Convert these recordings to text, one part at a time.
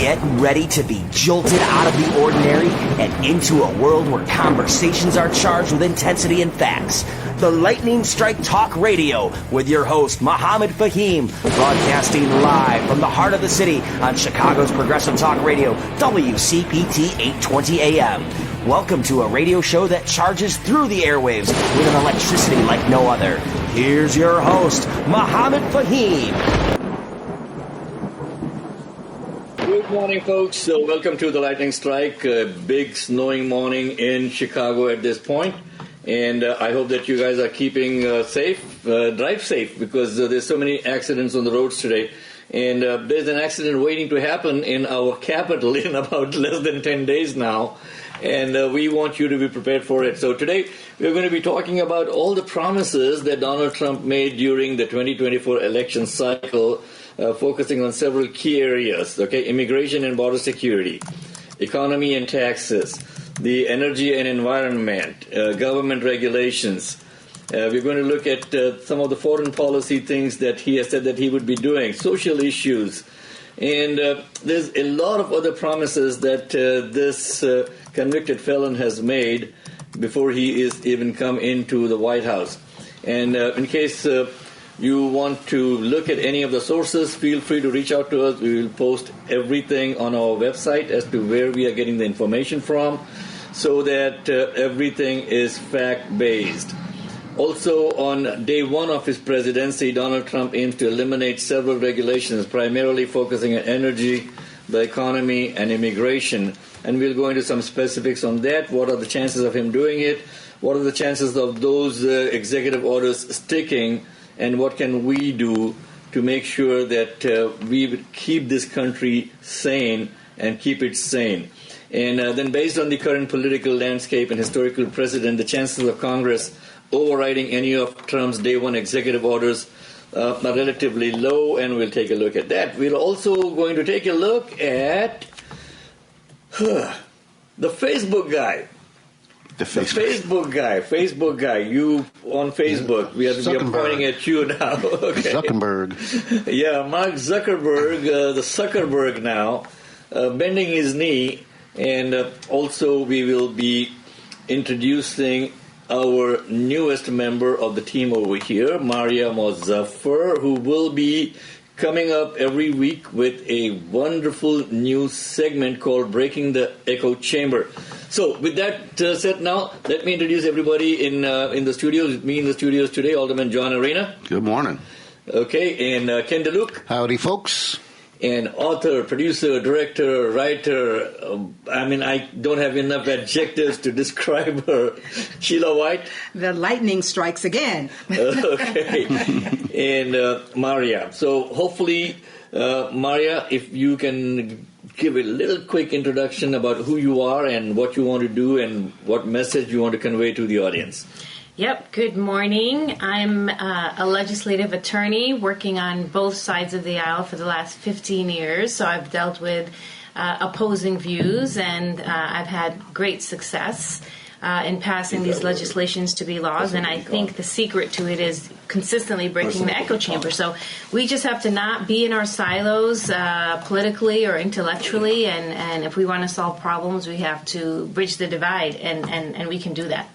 Get ready to be jolted out of the ordinary and into a world where conversations are charged with intensity and facts. The Lightning Strike Talk Radio with your host, Mohammed Fahim, broadcasting live from the heart of the city on Chicago's Progressive Talk Radio, WCPT 820 AM. Welcome to a radio show that charges through the airwaves with an electricity like no other. Here's your host, Mohammed Fahim. Good morning, folks. So welcome to the Lightning Strike. A big snowing morning in Chicago at this point. And I hope that you guys are keeping safe. Drive safe, because there's so many accidents on the roads today. And there's an accident waiting to happen in our capital in about less than 10 days now. And we want you to be prepared for it. So today we're going to be talking about all the promises that Donald Trump made during the 2024 election cycle, focusing on several key areas, okay? Immigration and border security, economy and taxes, the energy and environment, government regulations. We're going to look at some of the foreign policy things that he has said that he would be doing, social issues. And there's a lot of other promises that this convicted felon has made before he is even come into the White House. And in case you want to look at any of the sources, feel free to reach out to us. We will post everything on our website as to where we are getting the information from, so that everything is fact-based. Also, on day one of his presidency, Donald Trump aims to eliminate several regulations, primarily focusing on energy, the economy, and immigration. And we'll go into some specifics on that. What are the chances of him doing it? What are the chances of those executive orders sticking? And what can we do to make sure that we keep this country sane and keep it sane? And then based on the current political landscape and historical precedent, the chances of Congress overriding any of Trump's day one executive orders are relatively low, and we'll take a look at that. We're also going to take a look at the Facebook guy. The Facebook guy. You on Facebook. We are pointing at you now. Okay. Zuckerberg. Yeah, Mark Zuckerberg, the Zuckerberg now, bending his knee. And also we will be introducing our newest member of the team over here, Maria Mozaffar, who will be coming up every week with a wonderful new segment called Breaking the Echo Chamber. So with that said now, let me introduce everybody in the studios. With me in the studios today, Alderman John Arena. Good morning. Okay, and Ken DeLuke. Howdy, folks. And author, producer, director, writer, I don't have enough adjectives to describe her. Sheila White. The lightning strikes again. Okay. And Maria. So hopefully, Maria, if you can give a little quick introduction about who you are and what you want to do and what message you want to convey to the audience. Yep, good morning. I'm a legislative attorney working on both sides of the aisle for the last 15 years. So I've dealt with opposing views, and I've had great success in passing these legislations to be laws. And I think the secret to it is consistently breaking the echo chamber. So we just have to not be in our silos politically or intellectually. And if we want to solve problems, we have to bridge the divide, and we can do that.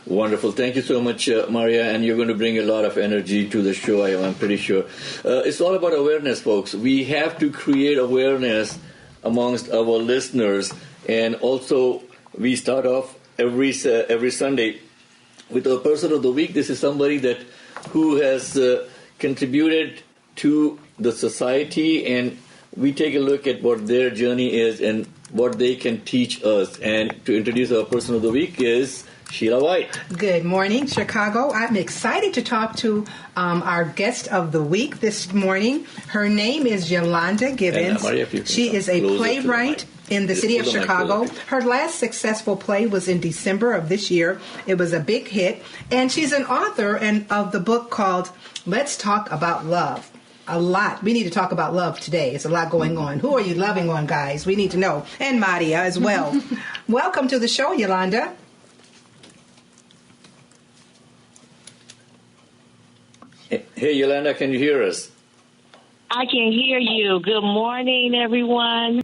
Wonderful. Thank you so much, Maria, and you're going to bring a lot of energy to the show, I'm pretty sure. It's all about awareness, folks. We have to create awareness amongst our listeners, and also we start off every Sunday with our person of the week. This is somebody who has contributed to the society, and we take a look at what their journey is and what they can teach us. And to introduce our person of the week is Sheila White. Good morning, Chicago. I'm excited to talk to our guest of the week this morning. Her name is Yolanda Gibbons. Maria, she is a playwright in the city of Chicago. Her last successful play was in December of this year. It was a big hit. And she's an author of the book called Let's Talk About Love. A lot. We need to talk about love today. It's a lot going on. Who are you loving on, guys? We need to know. And Maria as well. Welcome to the show, Yolanda. Hey, Yolanda, can you hear us? I can hear you. Good morning, everyone.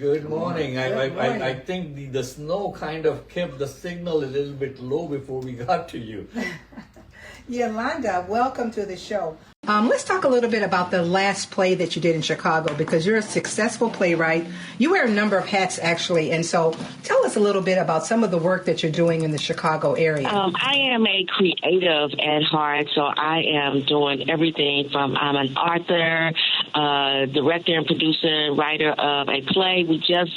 Good morning. I think the snow kind of kept the signal a little bit low before we got to you. Yolanda, welcome to the show. Let's talk a little bit about the last play that you did in Chicago, because you're a successful playwright. You wear a number of hats, actually, and so tell us a little bit about some of the work that you're doing in the Chicago area. I am a creative at heart, so I am doing everything from I'm an author, director and producer, writer of a play. We just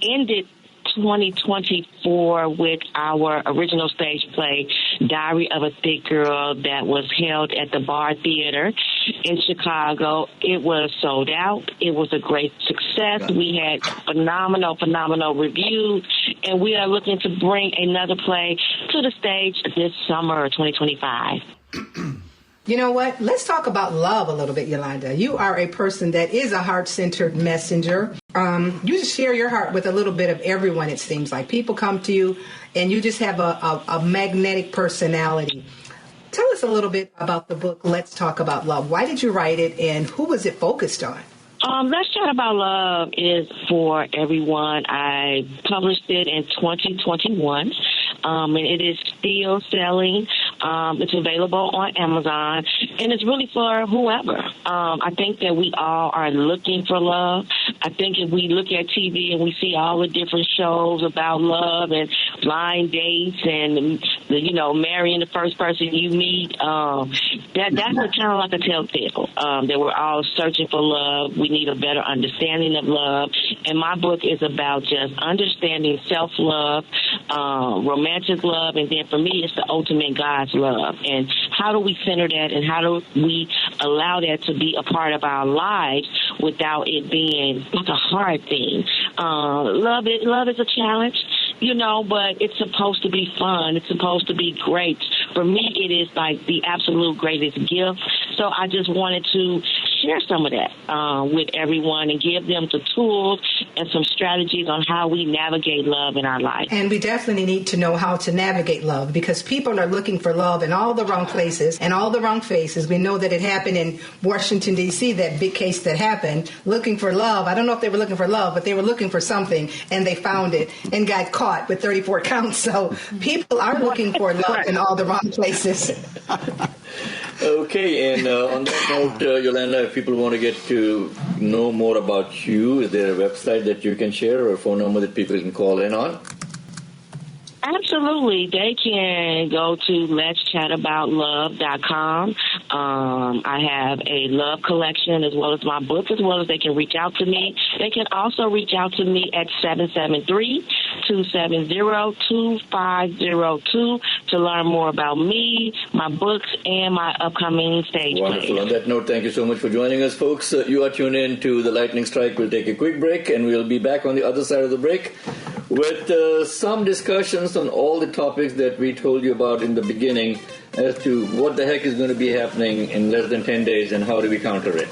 ended 2024 with our original stage play, Diary of a Thick Girl, that was held at the Bar Theater in Chicago. It was sold out. It was a great success. We had phenomenal reviews, and we are looking to bring another play to the stage this summer of 2025. You know what? Let's talk about love a little bit, Yolanda. You are a person that is a heart-centered messenger. You just share your heart with a little bit of everyone, it seems like. People come to you, and you just have a magnetic personality. Tell us a little bit about the book, Let's Talk About Love. Why did you write it, and who was it focused on? Let's Chat About Love is for everyone. I published it in 2021, and it is still selling. It's available on Amazon, and it's really for whoever. I think that we all are looking for love. I think if we look at TV and we see all the different shows about love and blind dates and, marrying the first person you meet, that's kind of like a telltale that we're all searching for love. We need a better understanding of love. And my book is about just understanding self-love, romantic love, and then for me, it's the ultimate God's love. And how do we center that, and how do we allow that to be a part of our lives without it being like a hard thing? Love is a challenge, but it's supposed to be fun. It's supposed to be great. For me, it is like the absolute greatest gift. So I just wanted to share some of that with everyone and give them the tools and some strategies on how we navigate love in our life. And we definitely need to know how to navigate love, because people are looking for love in all the wrong places and all the wrong faces. We know that it happened in Washington, D.C., that big case that happened, looking for love. I don't know if they were looking for love, but they were looking for something, and they found it and got caught with 34 counts. So people are looking for love in all the wrong places. Okay, and on that note, Yolanda, if people want to get to know more about you, is there a website that you can share or a phone number that people can call in on? Absolutely. They can go to letschataboutLove.com. I have a love collection as well as my book, as well as they can reach out to me. They can also reach out to me at 773-270-2502 to learn more about me, my books, and my upcoming stage Wonderful. plays. On that note, thank you so much for joining us, folks. You are tuned in to The Lightning Strike. We'll take a quick break, and we'll be back on the other side of the break with some discussions on all the topics that we told you about in the beginning as to what the heck is going to be happening in less than 10 days and how do we counter it.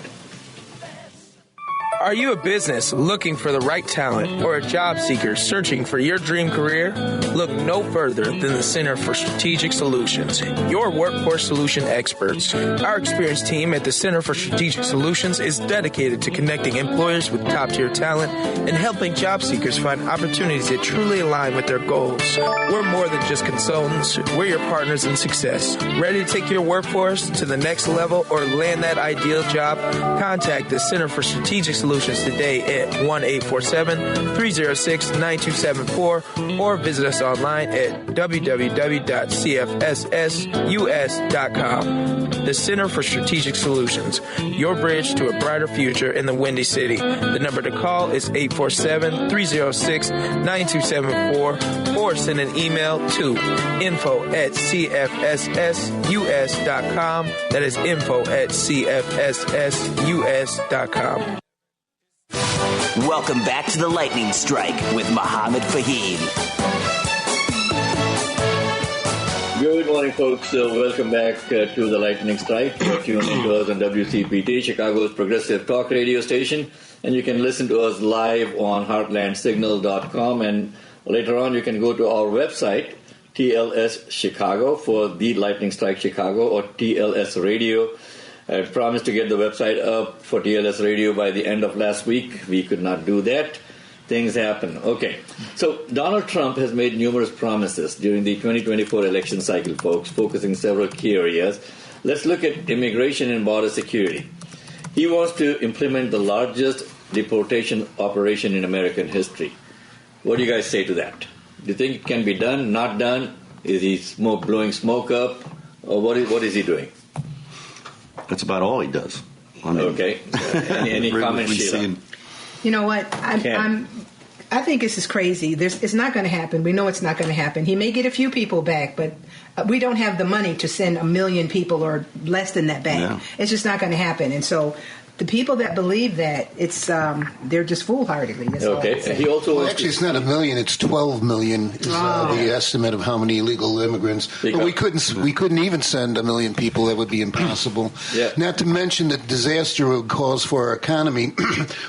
Are you a business looking for the right talent or a job seeker searching for your dream career? Look no further than the Center for Strategic Solutions, your workforce solution experts. Our experienced team at the Center for Strategic Solutions is dedicated to connecting employers with top-tier talent and helping job seekers find opportunities that truly align with their goals. We're more than just consultants. We're your partners in success. Ready to take your workforce to the next level or land that ideal job? Contact the Center for Strategic Solutions today at 1-847-306-9274 or visit us online at www.cfssus.com. The Center for Strategic Solutions, your bridge to a brighter future in the Windy City. The number to call is 847-306-9274 or send an email to info@cfssus.com. That is info@cfssus.com. Welcome back to the Lightning Strike with Mohammed Fahim. Good morning, folks. Welcome back to the Lightning Strike. You're tuned in to us on WCPT, Chicago's progressive talk radio station. And you can listen to us live on heartlandsignal.com. And later on, you can go to our website, TLS Chicago, for The Lightning Strike Chicago, or TLS Radio. I promised to get the website up for TLS Radio by the end of last week. We could not do that. things happen. Okay, so Donald Trump has made numerous promises during the 2024 election cycle, folks, focusing several key areas. Let's look at immigration and border security. He wants to implement the largest deportation operation in American history. What do you guys say to that? Do you think it can be done, not done? Is he blowing smoke up? Or what is he doing? That's about all he does. I mean, okay. Any comments, Sheila? You know what? I think this is crazy. It's not going to happen. We know it's not going to happen. He may get a few people back, but we don't have the money to send 1 million people or less than that back. Yeah. It's just not going to happen. And so the people that believe that, it's they're just foolhardily. That's all I'm saying. He also actually, it's not 1 million; it's 12 million is the estimate of how many illegal immigrants. But we couldn't even send 1 million people. That would be impossible. Yeah. Not to mention the disaster it would cause for our economy.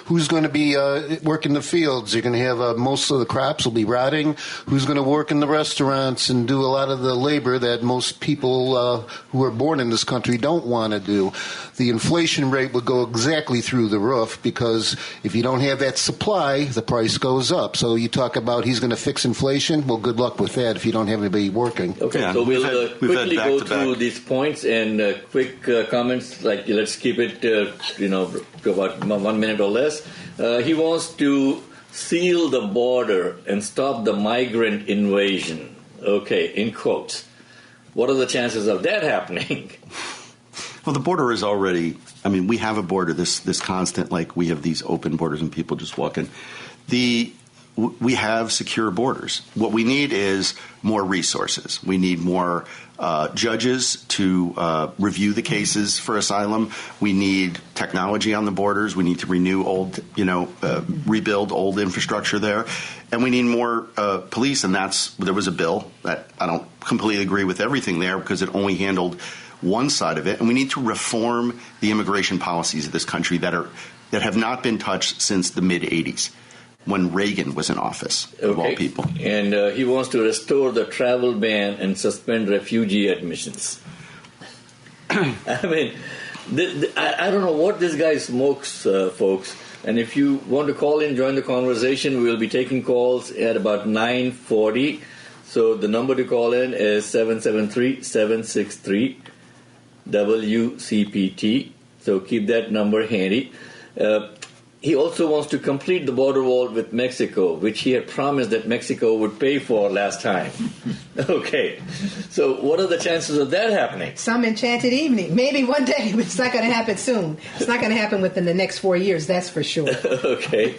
Who's going to be working the fields? You're going to have most of the crops will be rotting. Who's going to work in the restaurants and do a lot of the labor that most people who are born in this country don't want to do? The inflation rate would go exactly through the roof, because if you don't have that supply, the price goes up. So you talk about he's going to fix inflation. Well, good luck with that if you don't have anybody working. Okay, yeah, so we'll quickly go back-to-back through these points and quick comments. Like, let's keep it, to about 1 minute or less. He wants to seal the border and stop the migrant invasion. Okay, in quotes. What are the chances of that happening? Well, the border is already, I mean, we have a border, this constant, like we have these open borders and people just walk in. We have secure borders. What we need is more resources. We need more judges to review the cases for asylum. We need technology on the borders. We need to renew rebuild old infrastructure there. And we need more police, and there was a bill that I don't completely agree with everything there because it only handled one side of it, and we need to reform the immigration policies of this country that have not been touched since the mid-'80s, when Reagan was in office, of all people. And he wants to restore the travel ban and suspend refugee admissions. I mean, I don't know what this guy smokes, folks. And if you want to call in, join the conversation, we'll be taking calls at about 9:40. So the number to call in is 773-763. WCPT, so keep that number handy. He also wants to complete the border wall with Mexico, which he had promised that Mexico would pay for last time. Okay, so what are the chances of that happening? Some enchanted evening. Maybe one day, but it's not going to happen soon. It's not going to happen within the next 4 years, that's for sure. Okay,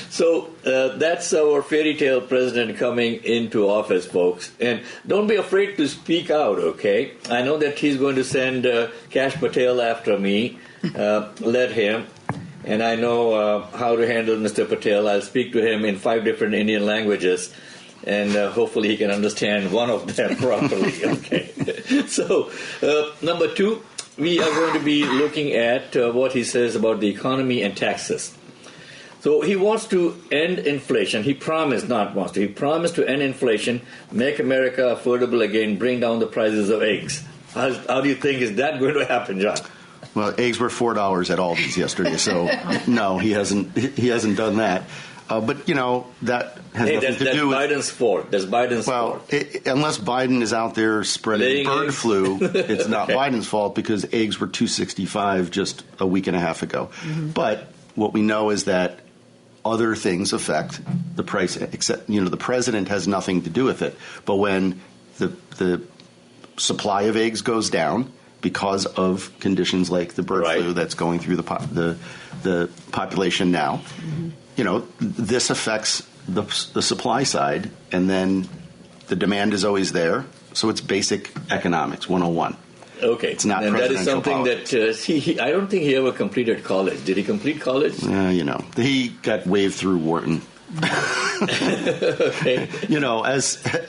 so that's our fairy tale president coming into office, folks. And don't be afraid to speak out, okay? I know that he's going to send Kash Patel after me. Let him. And I know how to handle Mr. Patel. I'll speak to him in 5 different Indian languages, and hopefully he can understand one of them properly. Okay. So, number 2, we are going to be looking at what he says about the economy and taxes. So he wants to end inflation. He promised to end inflation, make America affordable again, bring down the prices of eggs. How do you think is that going to happen, John? Well, eggs were $4 at Aldi's yesterday, so no, he hasn't done that. But that has nothing to do with Biden's fault. That's Biden's fault. Unless Biden is out there spreading bird flu, it's not Biden's fault, because eggs were $2.65 just a week and a half ago. Mm-hmm. But what we know is that other things affect the price. Except the president has nothing to do with it. But when the supply of eggs goes down because of conditions like the bird flu that's going through the population now, this affects the supply side, and then the demand is always there. So it's basic economics 101. Okay, it's not. And that is something politics. that I don't think he ever completed college. Did he complete college? He got waved through Wharton. Okay.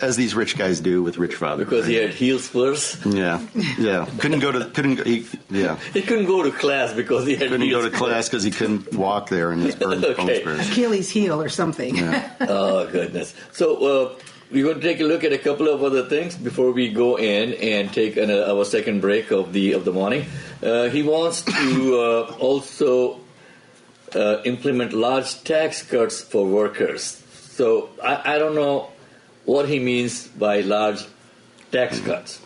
As these rich guys do with rich fathers. Because he had heel spurs. Yeah. He couldn't go to class because he had. Couldn't go to class because he couldn't walk there in his bone spurs. Achilles heel or something. Yeah. Oh goodness. So we're going to take a look at a couple of other things before we go in and take our second break of the morning. He wants to also implement large tax cuts for workers. So I don't know what he means by large tax cuts.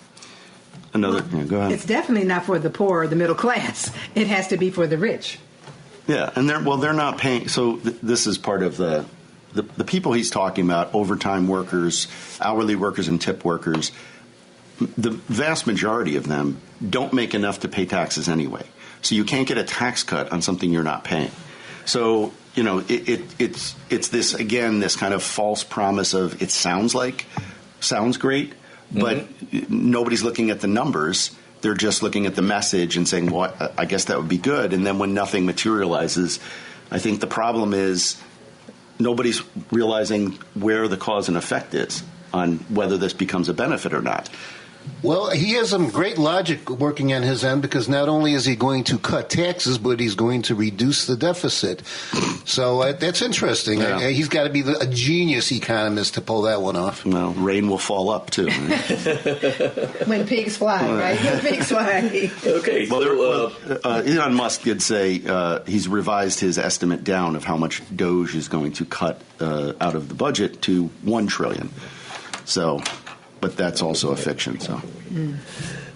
Go ahead. It's definitely not for the poor or the middle class. It has to be for the rich. Yeah, and they're not paying. So this is part of the people he's talking about: overtime workers, hourly workers, and tip workers. The vast majority of them don't make enough to pay taxes anyway. So you can't get a tax cut on something you're not paying. So it's this kind of false promise of it sounds great, but nobody's looking at the numbers. They're just looking at the message and saying, well, I guess that would be good. And then when nothing materializes, I think the problem is nobody's realizing where the cause and effect is on whether this becomes a benefit or not. Well, he has some great logic working on his end, because not only is he going to cut taxes, but he's going to reduce the deficit. So that's interesting. Yeah. He's got to be a genius economist to pull that one off. Well, rain will fall up, too. Right? When pigs fly, right? When pigs fly. Okay. Well, Elon Musk did say he's revised his estimate down of how much Doge is going to cut out of the budget to $1 trillion. So... But that's also a fiction. So,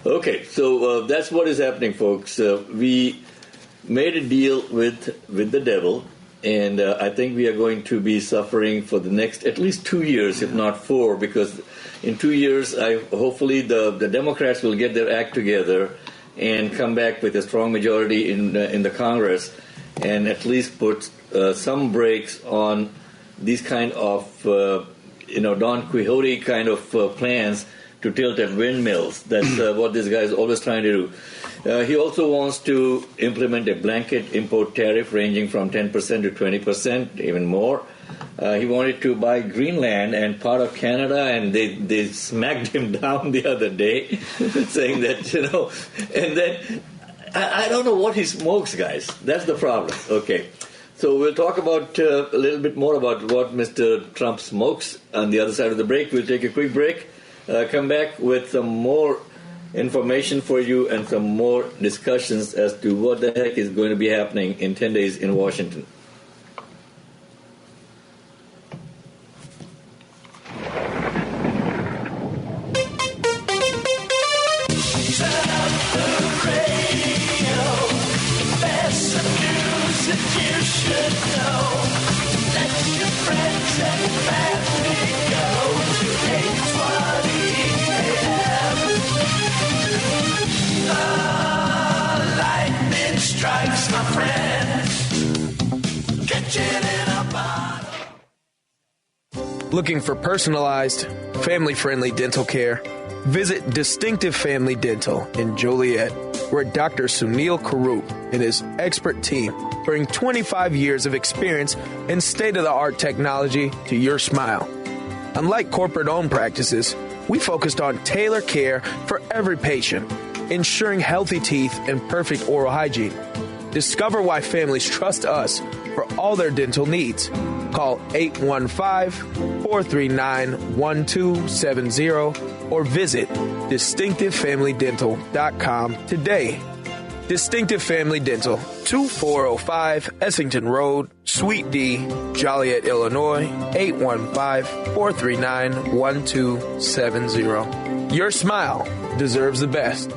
okay, so that's what is happening, folks. We made a deal with the devil, and I think we are going to be suffering for the next at least 2 years, if not 4, because in 2 years, hopefully the Democrats will get their act together and come back with a strong majority in the Congress, and at least put some brakes on these kind of Don Quixote kind of plans to tilt at windmills. That's what this guy is always trying to do. He also wants to implement a blanket import tariff ranging from 10% to 20%, even more. He wanted to buy Greenland and part of Canada, and they smacked him down the other day, saying that, and then I don't know what he smokes, guys. That's the problem. Okay. So we'll talk about a little bit more about what Mr. Trump smokes on the other side of the break. We'll take a quick break, come back with some more information for you and some more discussions as to what the heck is going to be happening in 10 days in Washington. Strikes, my friend. Get you in a bottle. Looking for personalized, family-friendly dental care? Visit Distinctive Family Dental in Joliet, where Dr. Sunil Karup and his expert team bring 25 years of experience and state-of-the-art technology to your smile. Unlike corporate-owned practices, we focused on tailored care for every patient, ensuring healthy teeth and perfect oral hygiene. Discover why families trust us for all their dental needs. Call 815-439-1270 or visit distinctivefamilydental.com today. Distinctive Family Dental, 2405 Essington Road, Suite D, Joliet, Illinois, 815-439-1270. Your smile deserves the best.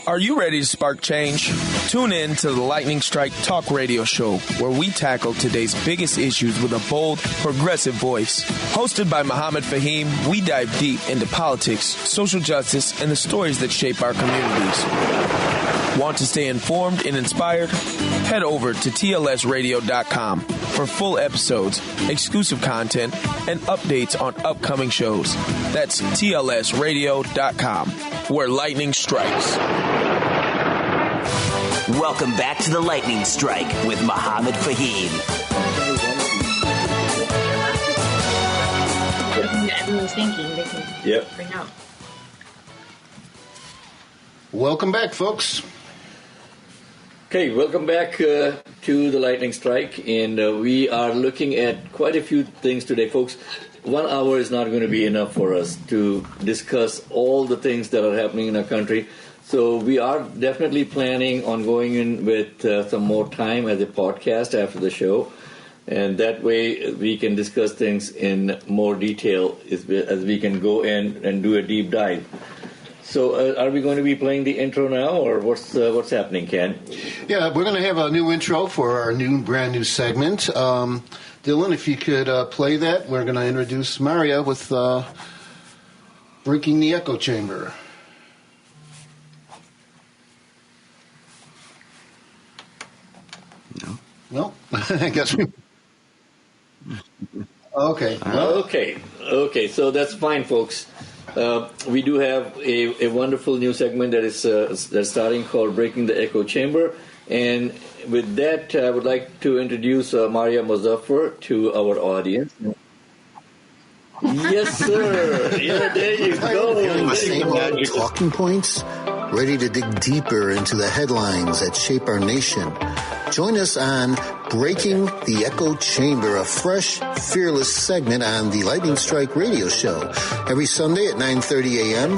Are you ready to spark change? Tune in to the Lightning Strike Talk Radio Show, where we tackle today's biggest issues with a bold, progressive voice. Hosted by Muhammad Fahim, we dive deep into politics, social justice, and the stories that shape our communities. Want to stay informed and inspired? Head over to TLSradio.com for full episodes, exclusive content, and updates on upcoming shows. That's TLSradio.com, where lightning strikes. Welcome back to the Lightning Strike with Muhammad Fahim. Everyone's thinking they can bring out. Welcome back, folks. Okay, welcome back to the Lightning Strike, and we are looking at quite a few things today, folks. 1 hour is not going to be enough for us to discuss all the things that are happening in our country. So we are definitely planning on going in with some more time as a podcast after the show. And that way we can discuss things in more detail as we can go in and do a deep dive. So are we going to be playing the intro now, or what's happening, Ken? Yeah, we're going to have a new intro for our brand new segment. Dylan, if you could play that, we're going to introduce Maria with Breaking the Echo Chamber. No, I guess we... Okay. Okay. So that's fine, folks. We do have a wonderful new segment that's starting called Breaking the Echo Chamber. And with that, I would like to introduce Maria Mozaffar to our audience. Yes, sir. Yeah, there you go. Hearing the same old talking points? Ready to dig deeper into the headlines that shape our nation? Join us on Breaking the Echo Chamber, a fresh, fearless segment on the Lightning Strike radio show. Every Sunday at 9:30 a.m.,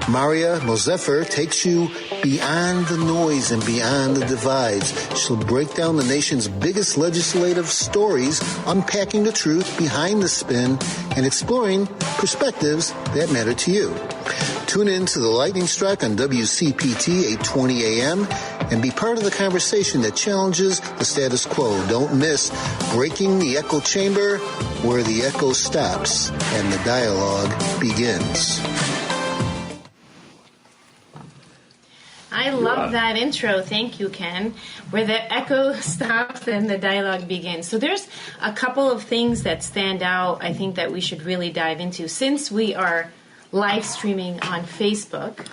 Maria Mozaffar takes you beyond the noise and beyond the divides. She'll break down the nation's biggest legislative stories, unpacking the truth behind the spin and exploring perspectives that matter to you. Tune in to the Lightning Strike on WCPT 820 AM and be part of the conversation that challenges the status quo. Don't miss Breaking the Echo Chamber, where the echo stops and the dialogue begins. I love that intro. Thank you, Ken. Where the echo stops and the dialogue begins. So there's a couple of things that stand out, I think, that we should really dive into. Since we are live streaming on Facebook,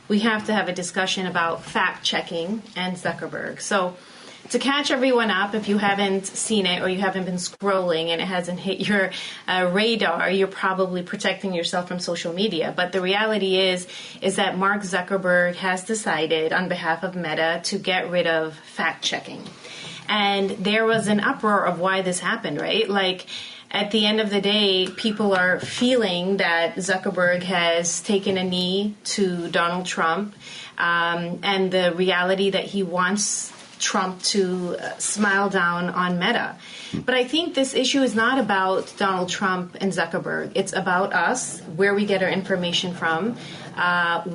we have to have a discussion about fact-checking and Zuckerberg. So to catch everyone up, if you haven't seen it or you haven't been scrolling and it hasn't hit your radar, you're probably protecting yourself from social media. But the reality is that Mark Zuckerberg has decided on behalf of Meta to get rid of fact-checking. And there was an uproar of why this happened, right? Like, at the end of the day, people are feeling that Zuckerberg has taken a knee to Donald Trump, and the reality that he wants Trump to smile down on Meta. But I think this issue is not about Donald Trump and Zuckerberg. It's about us, where we get our information from,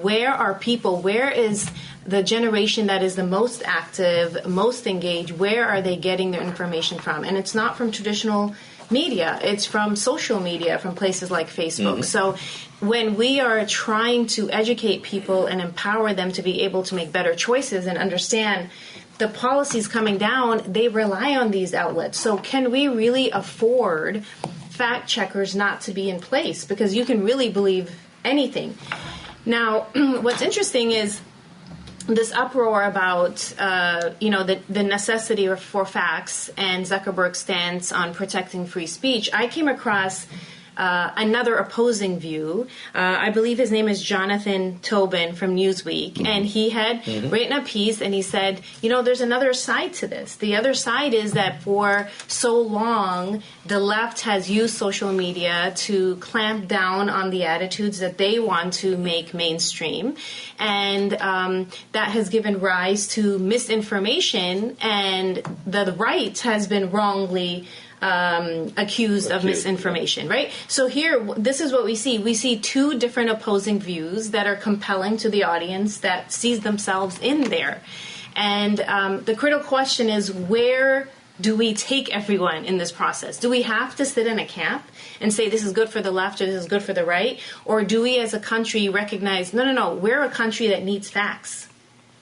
where are people, where is the generation that is the most active, most engaged, where are they getting their information from? And it's not from traditional media, it's from social media, from places like Facebook. Mm-hmm. So when we are trying to educate people and empower them to be able to make better choices and understand the policies coming down, they rely on these outlets. So can we really afford fact checkers not to be in place? Because you can really believe anything. Now, what's interesting is this uproar about, the necessity for facts and Zuckerberg's stance on protecting free speech. I came across another opposing view. I believe his name is Jonathan Tobin from Newsweek, and he had written a piece, and he said, there's another side to this. The other side is that for so long, the left has used social media to clamp down on the attitudes that they want to make mainstream, and that has given rise to misinformation, and the right has been wrongly accused of misinformation, right? So here, this is what we see. We see two different opposing views that are compelling to the audience that sees themselves in there. And the critical question is, where do we take everyone in this process? Do we have to sit in a camp and say this is good for the left or this is good for the right? Or do we as a country recognize, no, we're a country that needs facts.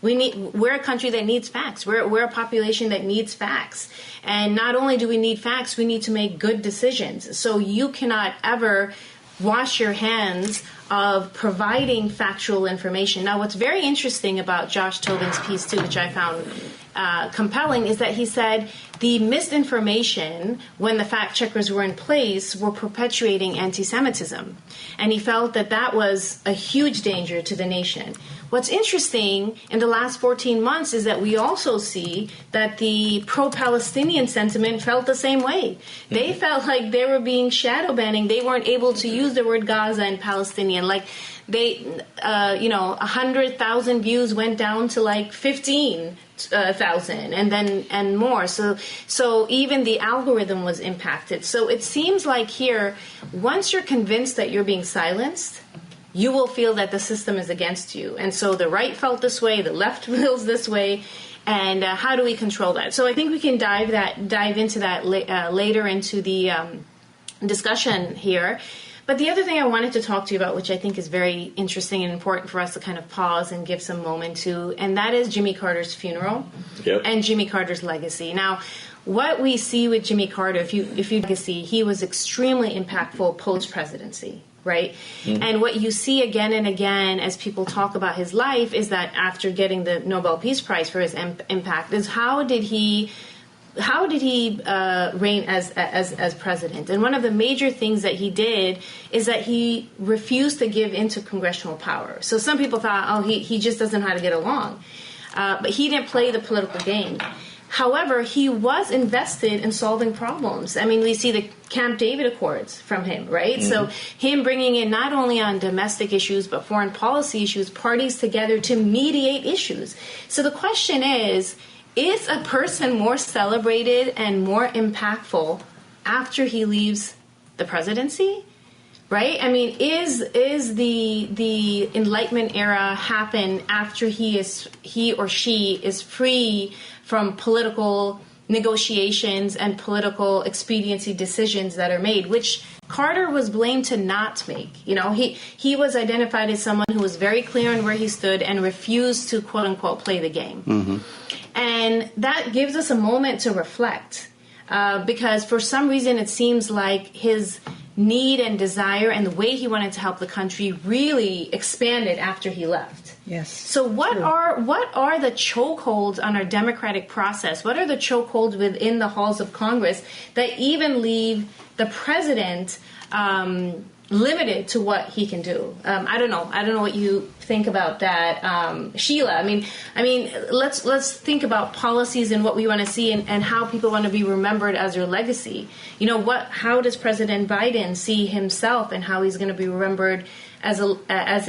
We're a country that needs facts. We're a population that needs facts. And not only do we need facts, we need to make good decisions. So you cannot ever wash your hands of providing factual information. Now, what's very interesting about Josh Tobin's piece, too, which I found compelling, is that he said the misinformation, when the fact checkers were in place, were perpetuating anti-Semitism. And he felt that that was a huge danger to the nation. What's interesting in the last 14 months is that we also see that the pro-Palestinian sentiment felt the same way. They felt like they were being shadow banning. They weren't able to use the word Gaza and Palestinian. Like, they, 100,000 views went down to like 15,000 and more. So even the algorithm was impacted. So it seems like here, once you're convinced that you're being silenced, you will feel that the system is against you. And so the right felt this way, the left feels this way. And how do we control that? So I think we can dive into that later into the discussion here. But the other thing I wanted to talk to you about, which I think is very interesting and important for us to kind of pause and give some moment to, and that is Jimmy Carter's funeral and Jimmy Carter's legacy. Now, what we see with Jimmy Carter, if you see, he was extremely impactful post-presidency. Right? Mm-hmm. And what you see again and again as people talk about his life is that after getting the Nobel Peace Prize for his impact is how did he reign as president? And one of the major things that he did is that he refused to give into congressional power. So some people thought, he just doesn't know how to get along. But he didn't play the political game. However, he was invested in solving problems. I mean, we see the Camp David Accords from him, right? Mm-hmm. So him bringing in not only on domestic issues, but foreign policy issues, parties together to mediate issues. So the question is a person more celebrated and more impactful after he leaves the presidency? Right? I mean, is the Enlightenment era happen after he or she is free from political negotiations and political expediency decisions that are made, which Carter was blamed to not make. He was identified as someone who was very clear on where he stood and refused to quote unquote play the game. Mm-hmm. And that gives us a moment to reflect. Because for some reason it seems like his need and desire and the way he wanted to help the country really expanded after he left. Yes. So what are the chokeholds on our democratic process? What are the chokeholds within the halls of Congress that even leave the president limited to what he can do? I don't know what you think about that, Sheila. I mean, let's think about policies and what we want to see and how people want to be remembered as their legacy. How does President Biden see himself and how he's going to be remembered as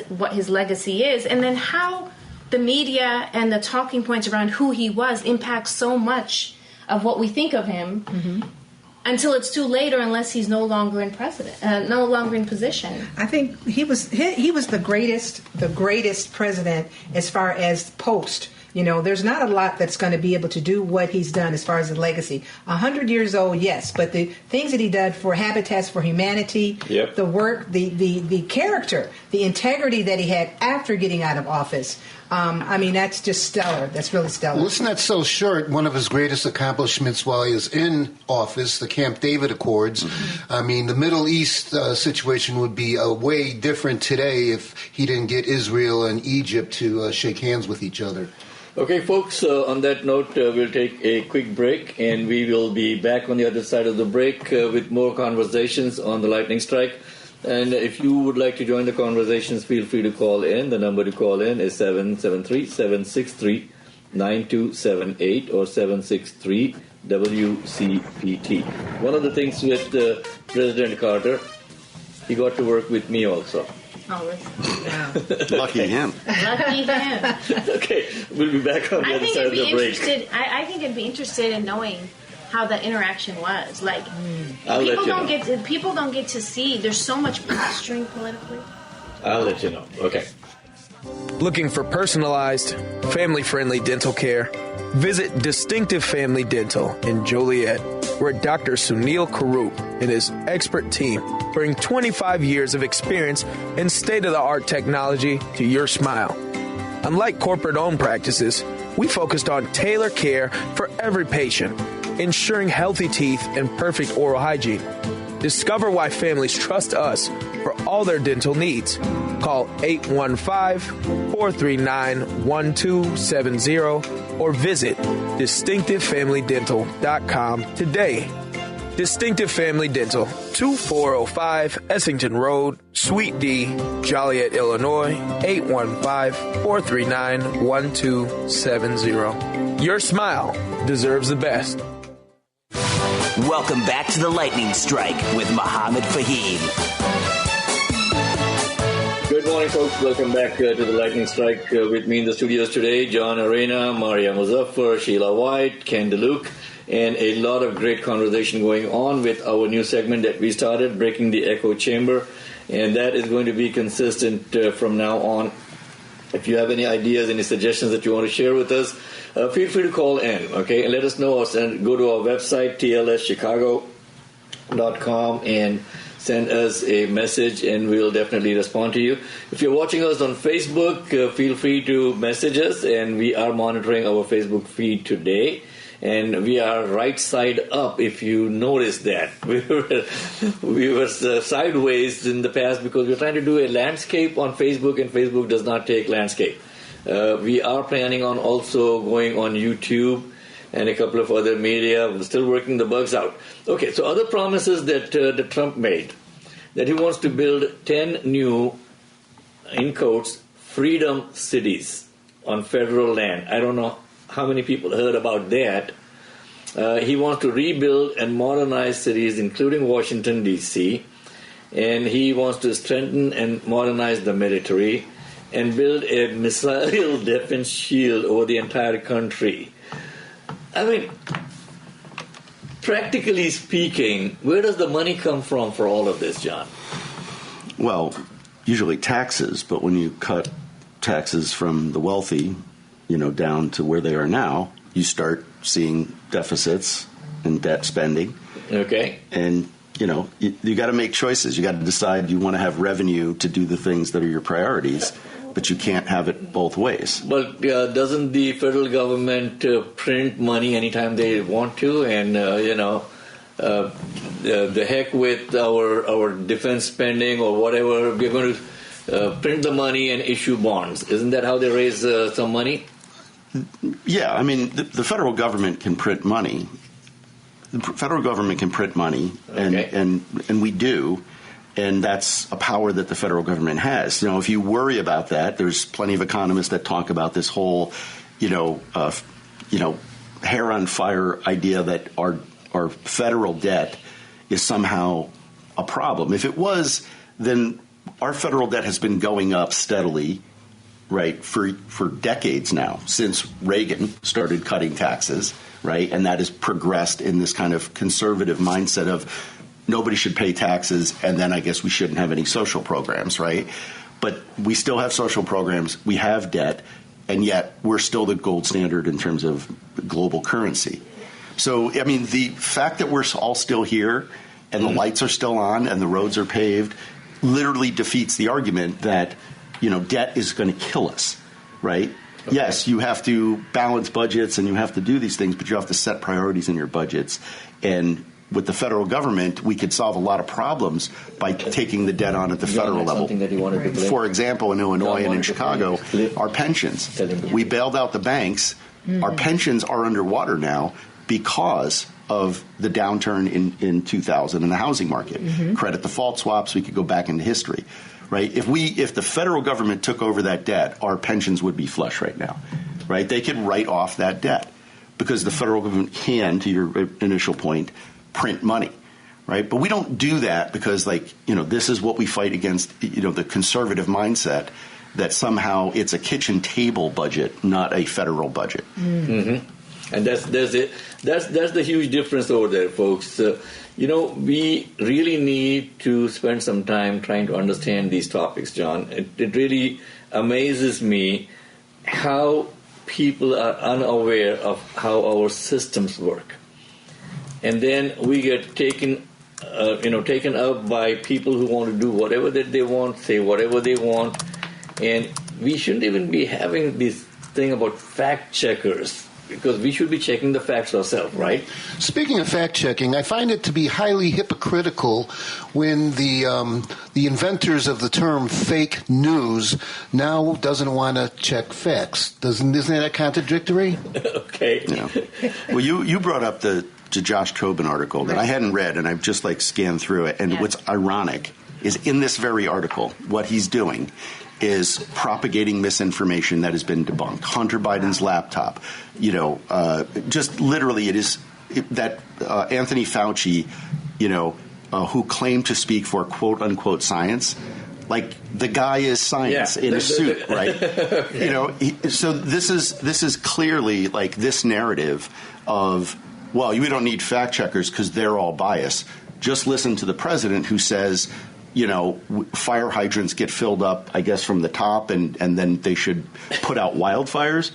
what his legacy is, and then how the media and the talking points around who he was impact so much of what we think of him. Mm-hmm. Until it's too late, or unless he's no longer in position. I think he was the greatest president as far as post. There's not a lot that's going to be able to do what he's done as far as the legacy. 100 years old, yes, but the things that he did for Habitats for Humanity, the work, the character, the integrity that he had after getting out of office. That's just stellar. That's really stellar. Well, isn't that so short? One of his greatest accomplishments while he was in office, the Camp David Accords. Mm-hmm. The Middle East situation would be way different today if he didn't get Israel and Egypt to shake hands with each other. Okay, folks, on that note, we'll take a quick break, and we will be back on the other side of the break with more conversations on the Lightning Strike. And if you would like to join the conversations, feel free to call in. The number to call in is 773-763-9278 or 763-WCPT. One of the things with President Carter, he got to work with me also. Wow. Lucky him. Lucky him. Okay, we'll be back on the other side of the break. I think I'd be interested in knowing how that interaction was. Like, people don't get to see. There's so much posturing politically. I'll let you know. Okay. Looking for personalized, family-friendly dental care? Visit Distinctive Family Dental in Joliet, where Dr. Sunil Karup and his expert team bring 25 years of experience and state-of-the-art technology to your smile. Unlike corporate-owned practices, we focused on tailored care for every patient, ensuring healthy teeth and perfect oral hygiene. Discover why families trust us for all their dental needs. Call 815-439-1270 or visit distinctivefamilydental.com today. Distinctive Family Dental, 2405 Essington Road, Suite D, Joliet, Illinois, 815-439-1270. Your smile deserves the best. Welcome back to the Lightning Strike with Mohammed Fahim. Good Good morning, folks. Welcome back to the Lightning Strike. With me in the studios today, John Arena, Maria Muzaffar, Sheila White, Ken DeLuke, and a lot of great conversation going on with our new segment that we started, Breaking the Echo Chamber, and that is going to be consistent from now on. If you have any ideas, any suggestions that you want to share with us, feel free to call in, okay, and let us know. Go to our website, tlschicago.com, and send us a message, and we'll definitely respond to you. If you're watching us on Facebook, feel free to message us, and we are monitoring our Facebook feed today. And we are right side up, if you notice that. We were sideways in the past because we're trying to do a landscape on Facebook, and Facebook does not take landscape. We are planning on also going on YouTube and a couple of other media. We're still working the bugs out. Okay, so other promises that Trump made, that he wants to build 10 new, in quotes, freedom cities on federal land. I don't know how many people heard about that. He wants to rebuild and modernize cities, including Washington, D.C., and he wants to strengthen and modernize the military and build a missile defense shield over the entire country. I mean, practically speaking, where does the money come from for all of this, John? Well, usually taxes, but when you cut taxes from the wealthy, down to where they are now, you start seeing deficits and debt spending. Okay. And, you got to make choices. You got to decide you want to have revenue to do the things that are your priorities, but you can't have it both ways. But doesn't the federal government print money anytime they want to? And, the heck with our defense spending or whatever, we're going to print the money and issue bonds. Isn't that how they raise some money? Yeah, I mean, the federal government can print money. The federal government can print money, okay. and we do, and that's a power that the federal government has. If you worry about that, there's plenty of economists that talk about this whole, hair on fire idea that our federal debt is somehow a problem. If it was, then our federal debt has been going up steadily, right, for decades now, since Reagan started cutting taxes, right, and that has progressed in this kind of conservative mindset of nobody should pay taxes, and then I guess we shouldn't have any social programs, right? But we still have social programs, we have debt, and yet we're still the gold standard in terms of global currency. So, I mean, the fact that we're all still here and the lights are still on and the roads are paved literally defeats the argument that, debt is going to kill us, right? Okay. Yes, you have to balance budgets and you have to do these things, but you have to set priorities in your budgets. And with the federal government, we could solve a lot of problems by taking the debt on at the federal level. That you wanted to For example, in Illinois and in Chicago, our pensions. We bailed out the banks. Our pensions are underwater now because of the downturn in 2000 in the housing market. Credit default swaps, we could go back into history. Right? If the federal government took over that debt, our pensions would be flush right now. Right? They could write off that debt because the federal government can, to your initial point, print money. Right? But we don't do that because, this is what we fight against, the conservative mindset that somehow it's a kitchen table budget, not a federal budget. Mm-hmm. And that's the huge difference over there, folks. We really need to spend some time trying to understand these topics, John. It really amazes me how people are unaware of how our systems work. And then we get taken up by people who want to do whatever that they want, say whatever they want. And we shouldn't even be having this thing about fact checkers, because we should be checking the facts ourselves, right? Speaking of fact-checking, I find it to be highly hypocritical when the inventors of the term fake news now doesn't want to check facts. Isn't that contradictory? Okay. Yeah. Well, you brought up the Josh Tobin article that I hadn't read, and I've just scanned through it. And what's ironic is in this very article, what he's doing is propagating misinformation that has been debunked. Hunter Biden's laptop, just literally it is that Anthony Fauci, who claimed to speak for quote unquote science, Like the guy is science in a suit, right? So this is clearly like this narrative of, well, we don't need fact checkers because they're all biased. Just listen to the president who says, fire hydrants get filled up, I guess, from the top, and then they should put out wildfires.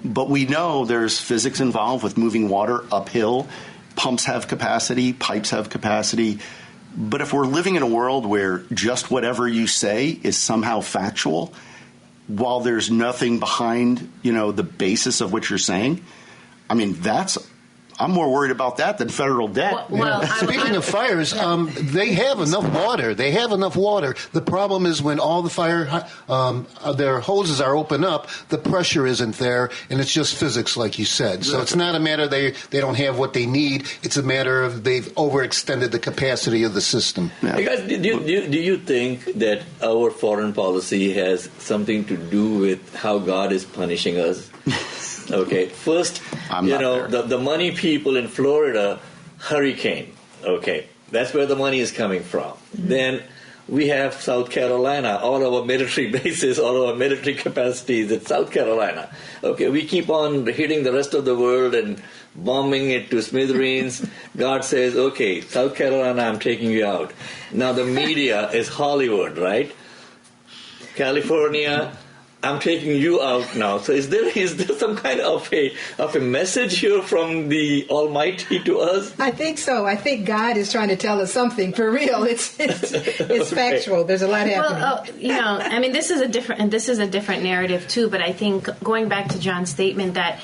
But we know there's physics involved with moving water uphill. Pumps have capacity, pipes have capacity. But if we're living in a world where just whatever you say is somehow factual, while there's nothing behind, the basis of what you're saying, I mean, I'm more worried about that than federal debt. Speaking of fires, they have enough water. The problem is when all the fire, their hoses are open up, the pressure isn't there, and it's just physics, like you said. So it's not a matter they don't have what they need. It's a matter of they've overextended the capacity of the system. Yeah. Hey guys, do you think that our foreign policy has something to do with how God is punishing us? Okay, first, the money people in Florida, hurricane. Okay, that's where the money is coming from. Mm-hmm. Then we have South Carolina, all our military bases, all our military capacities in South Carolina. Okay, we keep on hitting the rest of the world and bombing it to smithereens. God says, okay, South Carolina, I'm taking you out. Now the media is Hollywood, right? California, I'm taking you out now. So is there some kind of a message here from the Almighty to us? I think so. I think God is trying to tell us something for real. It's factual. There's a lot happening. Well, this is a different narrative too. But I think going back to John's statement that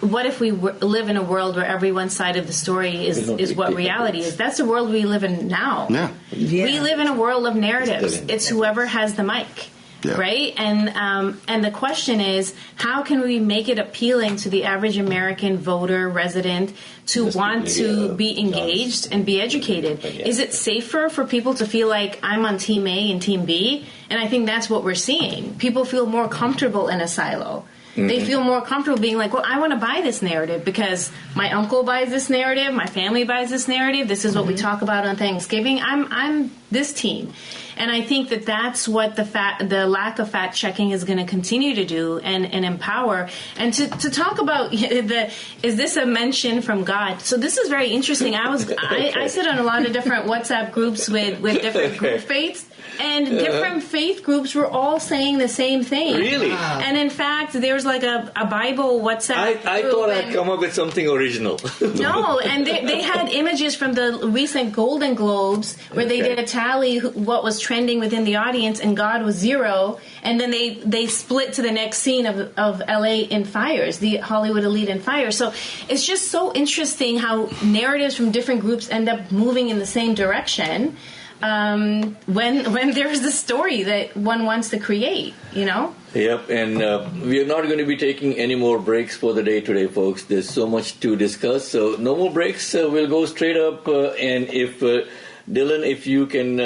what if we live in a world where every one side of the story is what reality is? That's the world we live in now. Yeah. We live in a world of narratives. It's whoever has the mic. Yeah. Right? And the question is, how can we make it appealing to the average American voter, resident, to want to be engaged and be educated? Is it safer for people to feel like I'm on Team A and Team B? And I think that's what we're seeing. People feel more comfortable in a silo. Mm-hmm. They feel more comfortable being like, well, I want to buy this narrative because my uncle buys this narrative, my family buys this narrative, this is what we talk about on Thanksgiving. I'm this team. And I think that's what the lack of fact checking is going to continue to do and empower. And to talk about is this a mention from God? So this is very interesting. I sit on a lot of different WhatsApp groups with different group faiths. And different faith groups were all saying the same thing. Really? And in fact, there's like a Bible WhatsApp group. I thought I'd come up with something original. No, and they had images from the recent Golden Globes where they did a tally what was trending within the audience, and God was 0. And then they split to the next scene of LA in fires, the Hollywood elite in fires. So it's just so interesting how narratives from different groups end up moving in the same direction. When there's the story that one wants to create, Yep, and we are not going to be taking any more breaks for the day today, folks. There's so much to discuss, so no more breaks. We'll go straight up, and if Dylan, if you can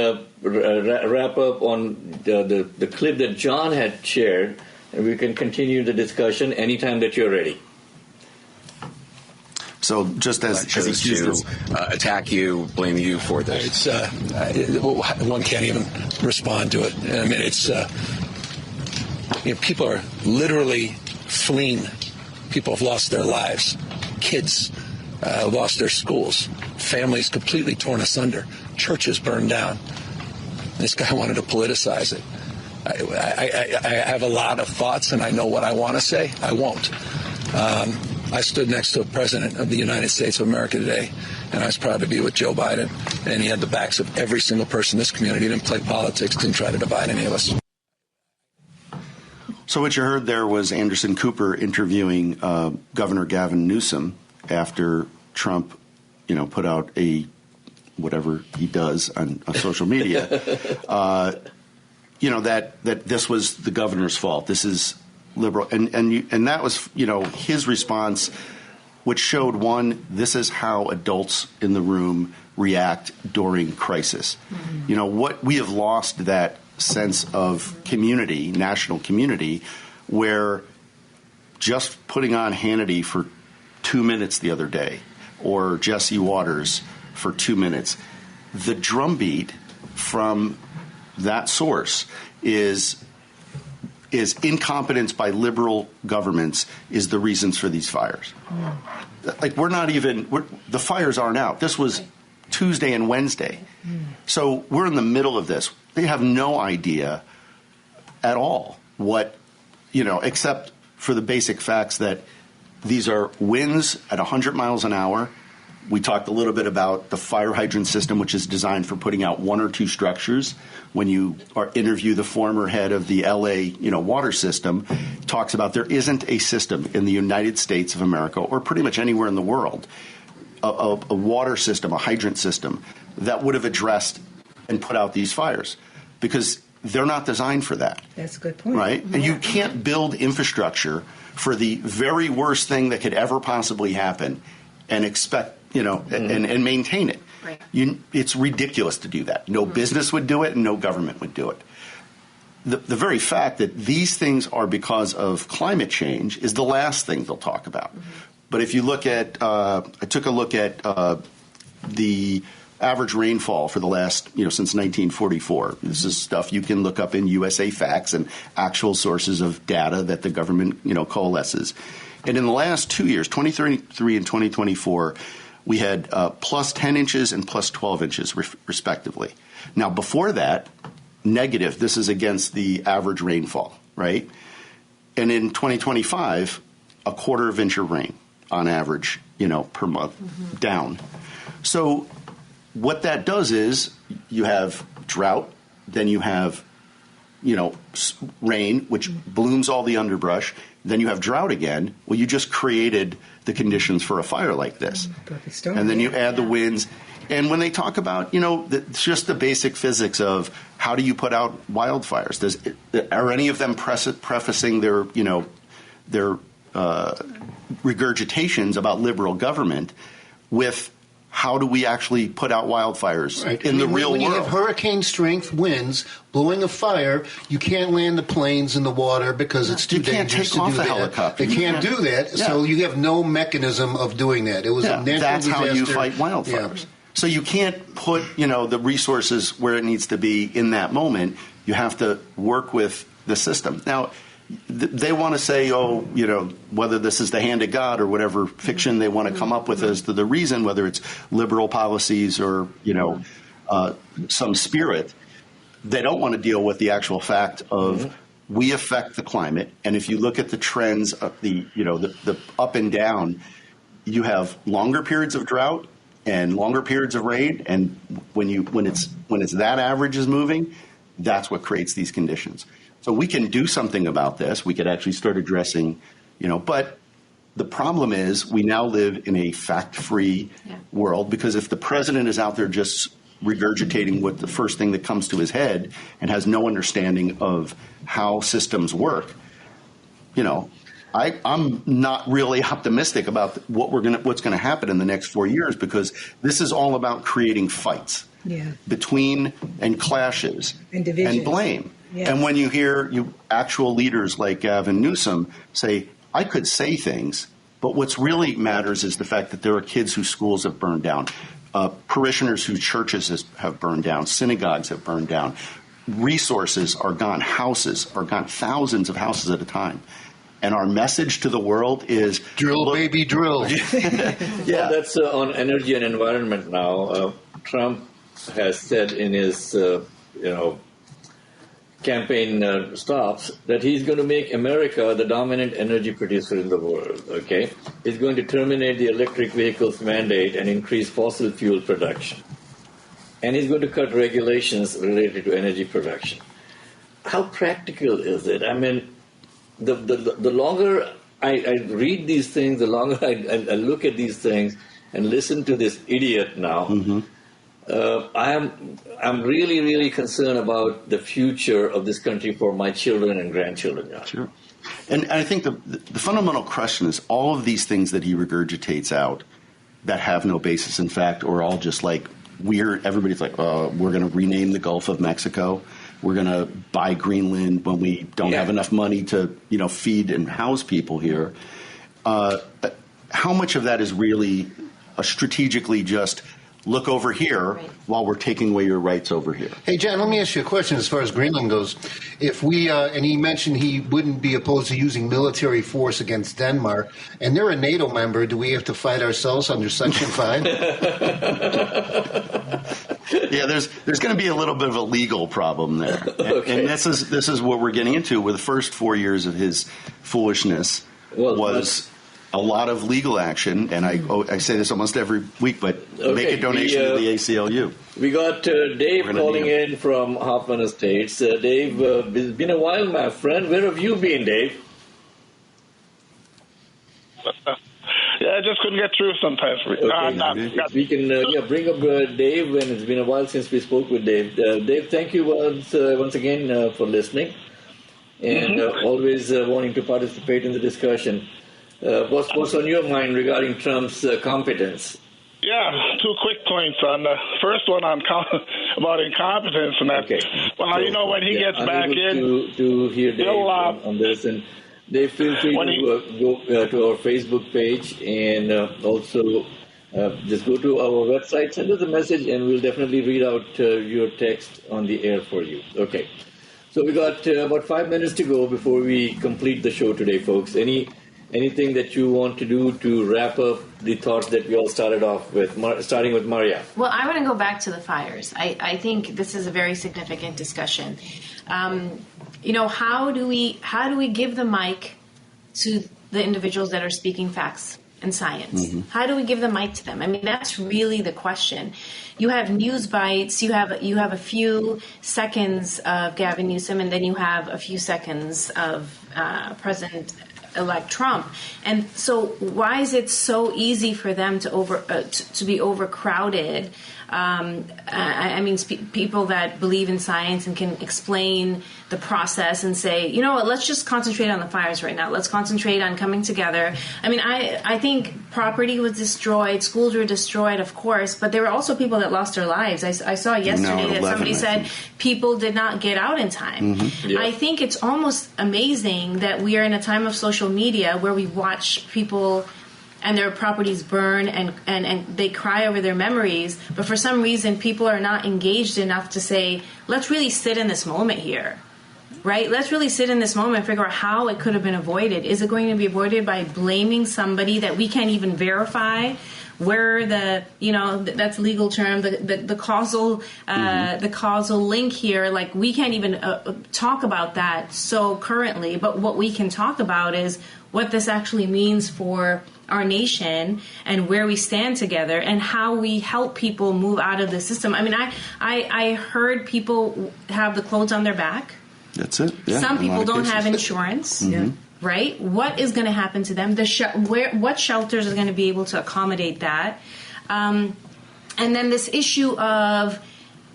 wrap up on the clip that John had shared, and we can continue the discussion anytime that you're ready. So just as he to attack you, blame you for this. One can't even respond to it. I mean, it's people are literally fleeing. People have lost their lives. Kids lost their schools. Families completely torn asunder. Churches burned down. This guy wanted to politicize it. I have a lot of thoughts, and I know what I want to say. I won't. I stood next to a president of the United States of America today, and I was proud to be with Joe Biden, and he had the backs of every single person in this community. He didn't play politics, didn't try to divide any of us. So what you heard there was Anderson Cooper interviewing Governor Gavin Newsom after Trump, put out whatever he does on social media, that this was the governor's fault. This is liberal, and that was his response, which showed this is how adults in the room react during crisis. Mm-hmm. What we have lost that sense of community, national community, where just putting on Hannity for 2 minutes the other day, or Jesse Waters for 2 minutes, the drumbeat from that source is incompetence by liberal governments is the reasons for these fires. Like the fires aren't out. This was Tuesday and Wednesday. So we're in the middle of this. They have no idea at all what, except for the basic facts that these are winds at 100 miles an hour. We talked a little bit about the fire hydrant system, which is designed for putting out one or two structures. When you interview the former head of the LA, water system, talks about there isn't a system in the United States of America or pretty much anywhere in the world, a water system, a hydrant system that would have addressed and put out these fires because they're not designed for that. That's a good point. Right? And you can't build infrastructure for the very worst thing that could ever possibly happen and expect and maintain it. Right. It's ridiculous to do that. No business would do it and no government would do it. The very fact that these things are because of climate change is the last thing they'll talk about. But if you look at, I took a look at the average rainfall for the last, since 1944. This is stuff you can look up in USA Facts and actual sources of data that the government, coalesces. And in the last 2 years, 2023 and 2024, we had plus 10 inches and plus 12 inches, respectively. Now, before that, negative. This is against the average rainfall, right? And in 2025, a quarter of inch of rain on average, per month, down. So what that does is you have drought, then you have, rain, which blooms all the underbrush. Then you have drought again. Well, you just created the conditions for a fire like this. And then you add the winds. And when they talk about, just the basic physics of how do you put out wildfires? Are any of them prefacing their regurgitations about liberal government with how do we actually put out wildfires in the real world? When you have hurricane-strength winds blowing a fire, you can't land the planes in the water because it's too dangerous to do that. You can't take off a helicopter. They can't do that, so you have no mechanism of doing that. It was a natural disaster. That's how you fight wildfires. Yeah. So you can't put, the resources where it needs to be in that moment. You have to work with the system. Now, they want to say, whether this is the hand of God or whatever fiction they want to come up with as to the reason, whether it's liberal policies or, some spirit, they don't want to deal with the actual fact of we affect the climate. And if you look at the trends of the up and down, you have longer periods of drought and longer periods of rain. And when it's that average is moving, that's what creates these conditions. So we can do something about this. We could actually start addressing, but the problem is we now live in a fact-free world because if the president is out there just regurgitating what the first thing that comes to his head and has no understanding of how systems work, I'm not really optimistic about what's going to happen in the next 4 years because this is all about creating fights between and clashes and blame. Yeah. And when you hear actual leaders like Gavin Newsom say, I could say things, but what's really matters is the fact that there are kids whose schools have burned down, parishioners whose churches have burned down, synagogues have burned down, resources are gone, houses are gone, thousands of houses at a time. And our message to the world is drill, baby, drill. Well, that's on energy and environment now. Trump has said in his, campaign stops that he's going to make America the dominant energy producer in the world, okay? He's going to terminate the electric vehicles mandate and increase fossil fuel production. And he's going to cut regulations related to energy production. How practical is it? I mean, the longer I read these things, the longer I look at these things and listen to this idiot now, I'm really, really concerned about the future of this country for my children and grandchildren. Sure. And I think the fundamental question is all of these things that he regurgitates out that have no basis in fact or all just like weird. Everybody's like, we're going to rename the Gulf of Mexico. We're going to buy Greenland when we don't have enough money to, feed and house people here. How much of that is really strategically just look over here while we're taking away your rights over here. Hey, John, let me ask you a question as far as Greenland goes. If we, and he mentioned he wouldn't be opposed to using military force against Denmark, and they're a NATO member, do we have to fight ourselves under Section 5? Yeah, there's going to be a little bit of a legal problem there. Okay. And this is what we're getting into with the first 4 years of his foolishness was a lot of legal action, and I say this almost every week, but make a donation to the ACLU. We got Dave calling in from Hoffman Estates. Dave, it's been a while, my friend. Where have you been, Dave? Yeah, I just couldn't get through sometimes. We can bring up Dave, and it's been a while since we spoke with Dave. Dave, thank you once again for listening and always wanting to participate in the discussion. What's on your mind regarding Trump's competence? Yeah, 2 quick points. On the first one on about incompetence and that. Okay. Well, so, when he gets back in, to hear Dave on this, and Dave, feel free to go to our Facebook page and also just go to our website, send us a message, and we'll definitely read out your text on the air for you. Okay. So we got about 5 minutes to go before we complete the show today, folks. Anything that you want to do to wrap up the thoughts that we all started off with, starting with Maria? Well, I want to go back to the fires. I think this is a very significant discussion. How do we give the mic to the individuals that are speaking facts and science? Mm-hmm. How do we give the mic to them? I mean, that's really the question. You have news bites. You have a few seconds of Gavin Newsom, and then you have a few seconds of President-elect Trump. And so, why is it so easy for them to be overcrowded? People that believe in science and can explain the process and say, you know what, let's just concentrate on the fires right now. Let's concentrate on coming together. I mean, I think property was destroyed, schools were destroyed, of course, but there were also people that lost their lives. I saw yesterday that somebody said people did not get out in time. Mm-hmm. Yeah. I think it's almost amazing that we are in a time of social media where we watch people and their properties burn and they cry over their memories. But for some reason, people are not engaged enough to say, let's really sit in this moment here, right? Let's really sit in this moment and figure out how it could have been avoided. Is it going to be avoided by blaming somebody that we can't even verify? Where that's a legal term, the causal the causal link here, like we can't even talk about that so currently. But what we can talk about is what this actually means for our nation and where we stand together and how we help people move out of the system. I mean, I heard people have the clothes on their back. That's it. Yeah, some people don't have insurance. Mm-hmm. Right? What is going to happen to them? What shelters are going to be able to accommodate that? And then this issue of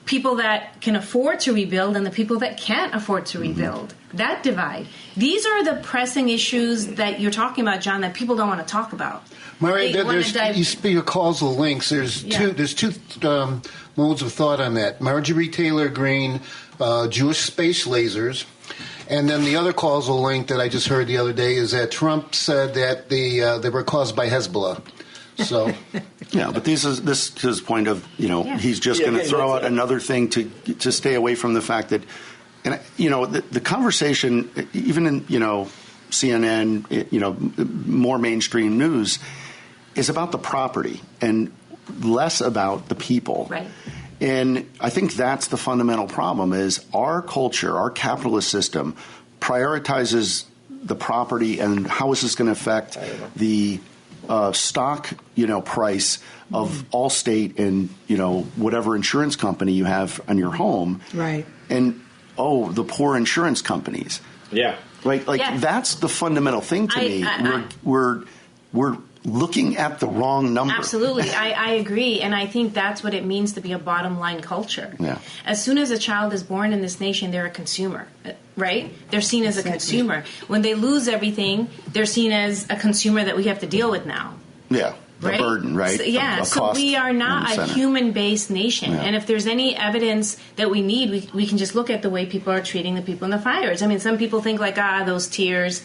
people that can afford to rebuild and the people that can't afford to rebuild. Mm-hmm. That divide. These are the pressing issues that you're talking about, John, that people don't want to talk about. Maria, you speak of causal links. There's two modes of thought on that. Marjorie Taylor Greene, Jewish space lasers. And then the other causal link that I just heard the other day is that Trump said that they were caused by Hezbollah. So, yeah, but this is his point of he's just going to throw out another thing to stay away from the fact that, and the conversation even in CNN, more mainstream news is about the property and less about the people. Right. And I think that's the fundamental problem is our culture, our capitalist system prioritizes the property and how is this going to affect the stock, price of Allstate and, whatever insurance company you have on your home. Right. And, the poor insurance companies. Yeah. Right. That's the fundamental thing to me. We're looking at the wrong number. Absolutely. I agree. And I think that's what it means to be a bottom line culture. Yeah. As soon as a child is born in this nation, they're a consumer, right? They're seen as a consumer. When they lose everything, they're seen as a consumer that we have to deal with now. Yeah. the burden, right? So, so we are not a human-based nation. Yeah. And if there's any evidence that we need, we can just look at the way people are treating the people in the fires. I mean, some people think like, those tears,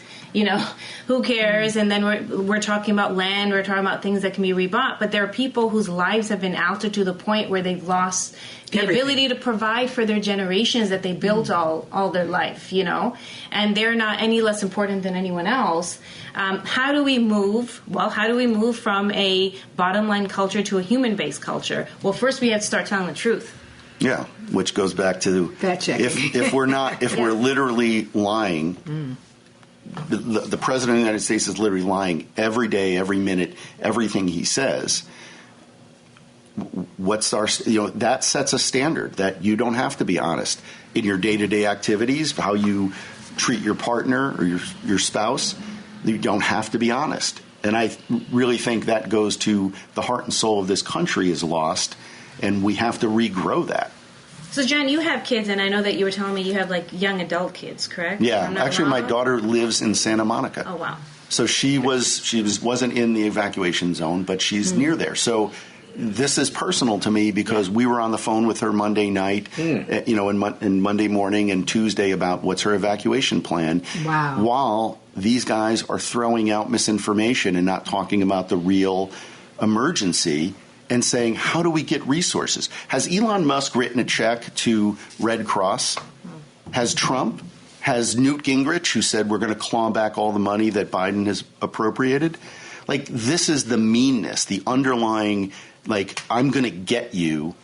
who cares? And then we're talking about land, we're talking about things that can be rebought. But there are people whose lives have been altered to the point where they've lost the ability to provide for their generations that they built all their life, and they're not any less important than anyone else. How do we move? Well, how do we move from a bottom line culture to a human-based culture? Well, first we have to start telling the truth. Yeah, which goes back to if we're not, if we're literally lying, the President of the United States is literally lying every day, every minute, everything he says. What's our, that sets a standard that you don't have to be honest in your day-to-day activities, how you treat your partner or your spouse. You don't have to be honest. And I really think that goes to the heart and soul of this country is lost, and we have to regrow that. So, John, you have kids, and I know that you were telling me you have, like, young adult kids, correct? Yeah. Actually, my daughter lives in Santa Monica. Oh, wow. So she wasn't in the evacuation zone, but she's near there. So this is personal to me because we were on the phone with her Monday night, and Monday morning and Tuesday about what's her evacuation plan. Wow. While these guys are throwing out misinformation and not talking about the real emergency and saying, how do we get resources? Has Elon Musk written a check to Red Cross? Has Trump? Has Newt Gingrich, who said we're going to claw back all the money that Biden has appropriated? Like, this is the meanness, the underlying, like, I'm going to get you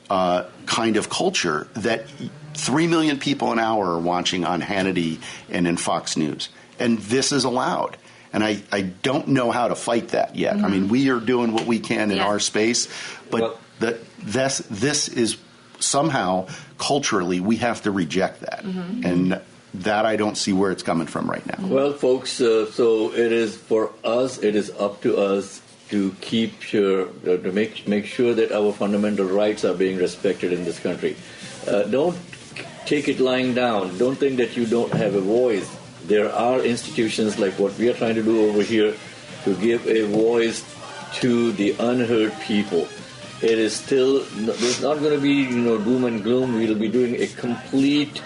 kind of culture that 3 million people an hour are watching on Hannity and in Fox News. And this is allowed. And I don't know how to fight that yet. I mean, we are doing what we can in our space, but this is somehow culturally we have to reject that. And that I don't see where it's coming from right now. Well, folks, so it is for us, it is up to us to to make sure that our fundamental rights are being respected in this country. Don't take it lying down. Don't think that you don't have a voice. There are institutions like what we are trying to do over here to give a voice to the unheard people. It is still, there's not going to be, doom and gloom. We'll be doing a complete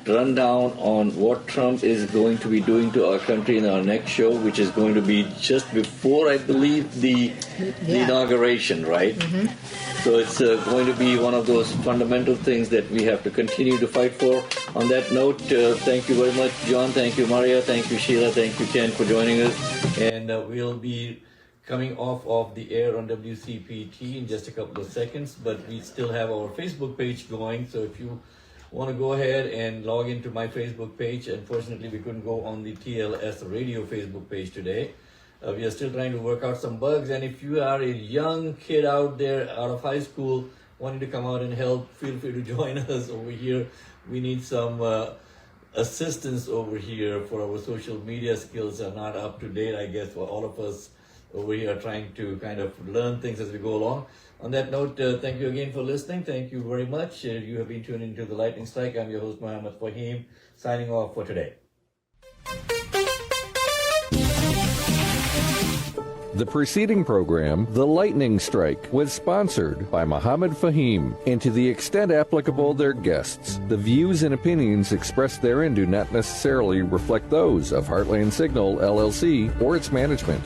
rundown on what Trump is going to be doing to our country in our next show, which is going to be just before, I believe, the inauguration, right? So it's going to be one of those fundamental things that we have to continue to fight for. On that note, thank you very much, John. Thank you, Maria. Thank you, Sheila. Thank you, Ken, for joining us. And we'll be coming off of the air on WCPT in just a couple of seconds, but we still have our Facebook page going. So if you want to go ahead and log into my Facebook page. Unfortunately, we couldn't go on the TLS Radio Facebook page today. We are still trying to work out some bugs, and if you are a young kid out there out of high school wanting to come out and help, feel free to join us over here. We need some assistance over here for our social media skills are not up to date, I guess, for all of us over here are trying to kind of learn things as we go along. On that note, thank you again for listening. Thank you very much. You have been tuned into The Lightning Strike. I'm your host, Mohammed Fahim, signing off for today. The preceding program, The Lightning Strike, was sponsored by Mohammed Fahim, and to the extent applicable, their guests. The views and opinions expressed therein do not necessarily reflect those of Heartland Signal, LLC, or its management.